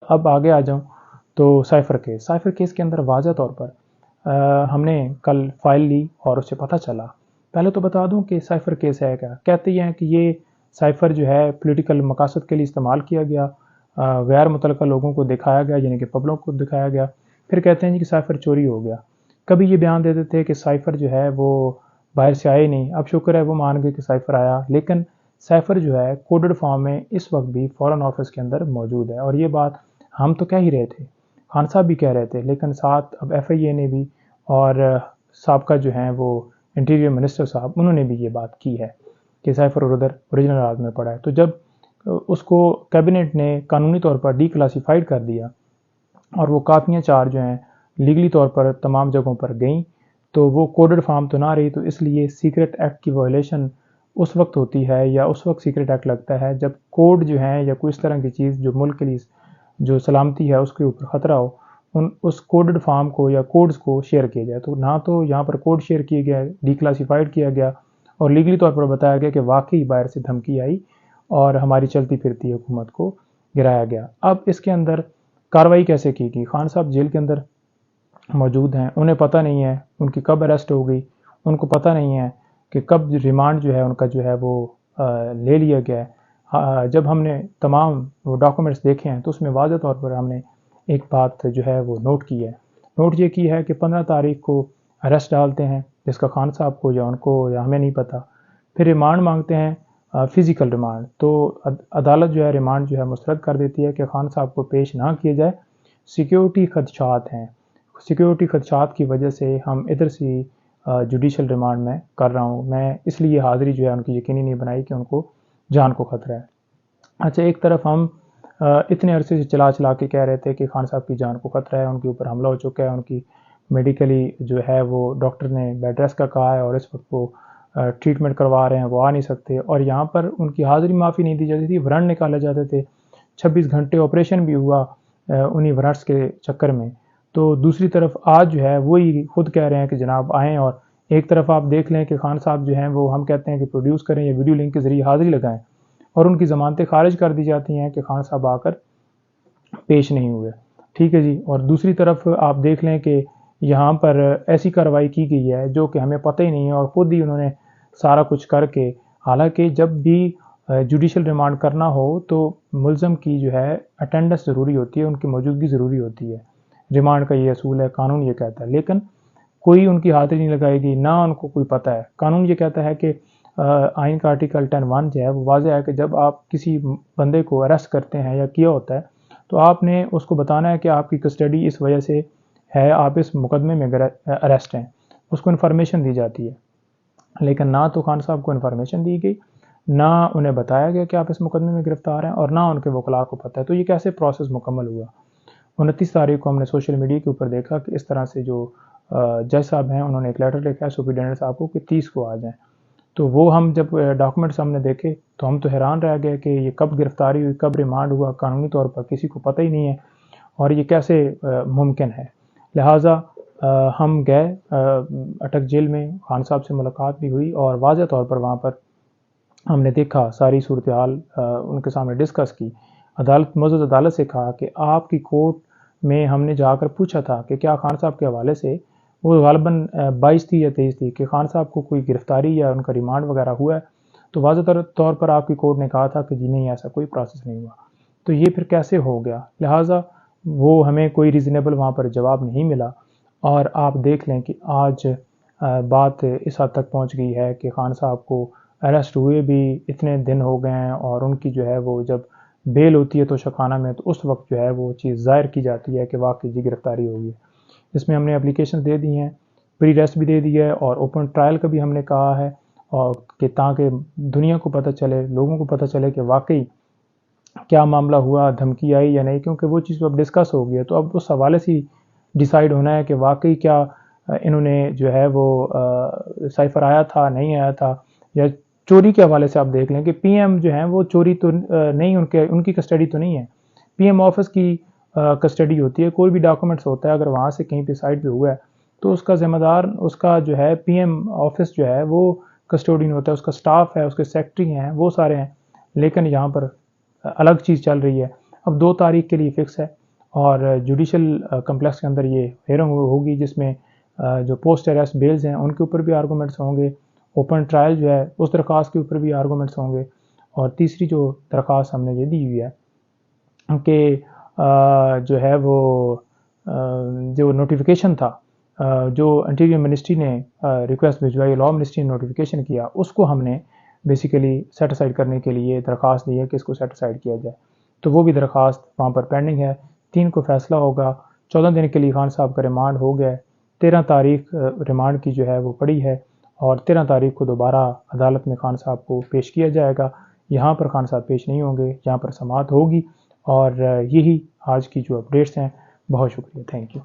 اب آگے آ جاؤں تو سائفر کیس کے اندر واضح طور پر ہم نے کل فائل لی اور اس سے پتہ چلا. پہلے تو بتا دوں کہ سائفر کیس ہے کیا. کہتے ہیں کہ یہ سائفر جو ہے پولیٹیکل مقاصد کے لیے استعمال کیا گیا، غیر متعلقہ لوگوں کو دکھایا گیا، یعنی کہ پبلک کو دکھایا گیا. پھر کہتے ہیں کہ سائفر چوری ہو گیا. کبھی یہ بیان دیتے تھے کہ سائفر جو ہے وہ باہر سے آئے نہیں. اب شکر ہے وہ مان گئے کہ سائفر آیا، لیکن سائفر جو ہے کوڈڈ فارم میں اس وقت بھی فورن آفس کے اندر موجود ہے. اور یہ بات ہم تو کہہ ہی رہے تھے، خان صاحب بھی کہہ رہے تھے، لیکن ساتھ اب ایف آئی اے نے بھی اور سابقہ جو ہیں وہ انٹیریئر منسٹر صاحب، انہوں نے بھی یہ بات کی ہے کہ سائفر ادھر اوریجنل راز میں پڑا ہے. تو جب اس کو کیبنٹ نے قانونی طور پر ڈی کلاسیفائڈ کر دیا اور وہ کاپیاں 4 جو ہیں لیگلی طور پر تمام جگہوں پر گئیں، تو وہ کوڈڈ فارم تو نہ رہی. تو اس لیے سیکرٹ ایکٹ کی وائلیشن اس وقت ہوتی ہے یا اس وقت سیکرٹ ایکٹ لگتا ہے جب کوڈ جو ہیں یا کوئی اس طرح کی چیز جو ملک کے لیے جو سلامتی ہے اس کے اوپر خطرہ ہو، اس کوڈڈ فارم کو یا کوڈز کو شیئر کیا جائے. تو نہ تو یہاں پر کوڈ شیئر کیا گیا، ڈی کلاسیفائڈ کیا گیا اور لیگلی طور پر بتایا گیا کہ واقعی باہر سے دھمکی آئی اور ہماری چلتی پھرتی حکومت کو گرایا گیا. اب اس کے اندر کارروائی کیسے کی گئی؟ خان صاحب جیل کے اندر موجود ہیں، انہیں پتہ نہیں ہے ان کی کب اریسٹ ہو گئی، ان کو پتہ نہیں ہے کہ کب ریمانڈ جو ہے ان کا جو ہے وہ لے لیا گیا ہے. جب ہم نے تمام وہ ڈاکومنٹس دیکھے ہیں تو اس میں واضح طور پر ہم نے ایک بات جو ہے وہ نوٹ کی ہے. نوٹ یہ کی ہے کہ 15 تاریخ کو اریسٹ ڈالتے ہیں، جس کا خان صاحب کو یا ان کو یا ہمیں نہیں پتہ. پھر ریمانڈ مانگتے ہیں، فزیکل ریمانڈ. تو عدالت جو ہے ریمانڈ جو ہے مسترد کر دیتی ہے کہ خان صاحب کو پیش نہ کیے جائے، سیکیورٹی خدشات ہیں. سیکیورٹی خدشات کی وجہ سے ہم ادھر سے جوڈیشل ریمانڈ میں کر رہا ہوں. میں اس لیے حاضری جو ہے ان کی یقینی نہیں بنائی کہ ان کو جان کو خطرہ ہے. اچھا، ایک طرف ہم اتنے عرصے سے چلا کے کہہ رہے تھے کہ خان صاحب کی جان کو خطرہ ہے، ان کے اوپر حملہ ہو چکا ہے، ان کی میڈیکلی جو ہے وہ ڈاکٹر نے بیڈ ریسٹ کا کہا ہے اور اس وقت وہ ٹریٹمنٹ کروا رہے ہیں، وہ آ نہیں سکتے. اور یہاں پر ان کی حاضری معافی نہیں دی جاتی تھی، وارنٹ نکالے جاتے تھے. 26 گھنٹے آپریشن بھی ہوا انہی وارنٹس کے چکر میں. تو دوسری طرف آج جو ہے وہی خود کہہ رہے ہیں کہ جناب آئیں. اور ایک طرف آپ دیکھ لیں کہ خان صاحب جو ہیں وہ ہم کہتے ہیں کہ پروڈیوس کریں یا ویڈیو لنک کے ذریعے حاضری لگائیں اور ان کی ضمانتیں خارج کر دی جاتی ہیں کہ خان صاحب آ کر پیش نہیں ہوئے. ٹھیک ہے جی. اور دوسری طرف آپ دیکھ لیں کہ یہاں پر ایسی کارروائی کی گئی ہے جو کہ ہمیں پتہ ہی نہیں ہے اور خود ہی انہوں نے سارا کچھ کر کے، حالانکہ جب بھی جوڈیشل ریمانڈ کرنا ہو تو ملزم کی جو ہے اٹینڈنس ضروری ہوتی ہے، ان کی موجودگی ضروری ہوتی ہے. ریمانڈ کا یہ اصول ہے، قانون یہ کہتا ہے. لیکن کوئی ان کی حاضری نہیں لگائے گی، نہ ان کو کوئی پتہ ہے. قانون یہ کہتا ہے کہ آئین کا آرٹیکل 10(1) جو ہے وہ واضح ہے کہ جب آپ کسی بندے کو اریسٹ کرتے ہیں یا کیا ہوتا ہے تو آپ نے اس کو بتانا ہے کہ آپ کی کسٹڈی اس وجہ سے ہے، آپ اس مقدمے میں اریسٹ ہیں. اس کو انفارمیشن دی جاتی ہے. لیکن نہ تو خان صاحب کو انفارمیشن دی گئی، نہ انہیں بتایا گیا کہ آپ اس مقدمے میں گرفتار ہیں، اور نہ ان کے وکلاء کو پتہ ہے. تو یہ کیسے پروسیس مکمل ہوا؟ 29 تاریخ کو ہم نے سوشل میڈیا کے اوپر دیکھا کہ اس طرح سے جو جج صاحب ہیں انہوں نے ایک لیٹر لکھا ہے سپرنٹینڈنٹ صاحب کو کہ 30 کو آ جائیں. تو وہ ہم جب ڈاکومنٹس ہم نے دیکھے تو ہم تو حیران رہ گئے کہ یہ کب گرفتاری ہوئی، کب ریمانڈ ہوا، قانونی طور پر کسی کو پتہ ہی نہیں ہے اور یہ کیسے ممکن ہے. لہٰذا ہم گئے اٹک جیل میں، خان صاحب سے ملاقات بھی ہوئی اور واضح طور پر وہاں پر ہم نے دیکھا، ساری صورتحال ان کے سامنے ڈسکس کی. معزز عدالت سے کہا کہ آپ کی کورٹ میں ہم نے جا کر پوچھا تھا کہ کیا خان صاحب کے حوالے سے، وہ غالباً 22 تھی یا 23 تھی، کہ خان صاحب کو کوئی گرفتاری یا ان کا ریمانڈ وغیرہ ہوا ہے؟ تو واضح طور پر آپ کی کورٹ نے کہا تھا کہ جی نہیں، ایسا کوئی پروسیس نہیں ہوا. تو یہ پھر کیسے ہو گیا؟ لہٰذا وہ ہمیں کوئی ریزنیبل وہاں پر جواب نہیں ملا. اور آپ دیکھ لیں کہ آج بات اس حد تک پہنچ گئی ہے کہ خان صاحب کو اریسٹ ہوئے بھی اتنے دن ہو گئے ہیں اور ان کی جو ہے وہ جب بیل ہوتی ہے تو شکانہ میں، تو اس وقت جو ہے وہ چیز ظاہر کی جاتی ہے کہ واقعی جی گرفتاری ہوئی ہے. اس میں ہم نے اپلیکیشن دے دی ہیں، پری ریسٹ بھی دے دی ہے اور اوپن ٹرائل کا بھی ہم نے کہا ہے، اور کہ تاکہ دنیا کو پتہ چلے، لوگوں کو پتہ چلے کہ واقعی کیا معاملہ ہوا، دھمکی آئی یا نہیں. کیونکہ وہ چیز اب ڈسکس ہو گئی ہے تو اب اس حوالے سے ڈیسائیڈ ہونا ہے کہ واقعی کیا انہوں نے جو ہے وہ سائفر آیا تھا، نہیں آیا تھا. یا چوری کے حوالے سے آپ دیکھ لیں کہ پی ایم جو ہیں وہ چوری تو نہیں، ان کی کسٹڈی تو نہیں ہے. پی ایم آفس کی کسٹڈی ہوتی ہے. کوئی بھی ڈاکومنٹس ہوتا ہے اگر وہاں سے کہیں پہ سائٹ پہ ہوا ہے تو اس کا ذمہ دار، اس کا جو ہے پی ایم آفس جو ہے وہ کسٹوڈین ہوتا ہے، اس کا سٹاف ہے، اس کے سیکٹری ہیں، وہ سارے ہیں. لیکن یہاں پر الگ چیز چل رہی ہے. اب 2 تاریخ کے لیے فکس ہے اور جوڈیشل کمپلیکس کے اندر یہ ہیئرنگ ہوگی، جس میں جو پوسٹ اریسٹ بیلز ہیں ان کے اوپر بھی آرگومنٹس ہوں گے، اوپن ٹرائل جو ہے اس درخواست کے اوپر بھی آرگومنٹس ہوں گے، اور تیسری جو درخواست ہم نے یہ دی ہوئی ہے کہ جو ہے وہ جو نوٹیفیکیشن تھا جو انٹیریئر منسٹری نے ریکویسٹ بھجوائی، لاء منسٹری نے نوٹیفیکیشن کیا، اس کو ہم نے بیسیکلی سیٹ اسائڈ کرنے کے لیے درخواست دی ہے کہ اس کو سیٹ اسائڈ کیا جائے، تو وہ بھی درخواست وہاں پر پینڈنگ ہے۔ 3 کو فیصلہ ہوگا، 14 دن کے لیے خان صاحب کا ریمانڈ ہو گیا ہے، 13 تاریخ ریمانڈ کی جو ہے وہ پڑی ہے، اور 13 تاریخ کو دوبارہ عدالت میں خان صاحب کو پیش کیا جائے گا۔ یہاں پر خان صاحب پیش نہیں ہوں گے، یہاں پر سماعت ہوگی، اور یہی آج کی جو اپڈیٹس ہیں۔ بہت شکریہ، تھینک یو۔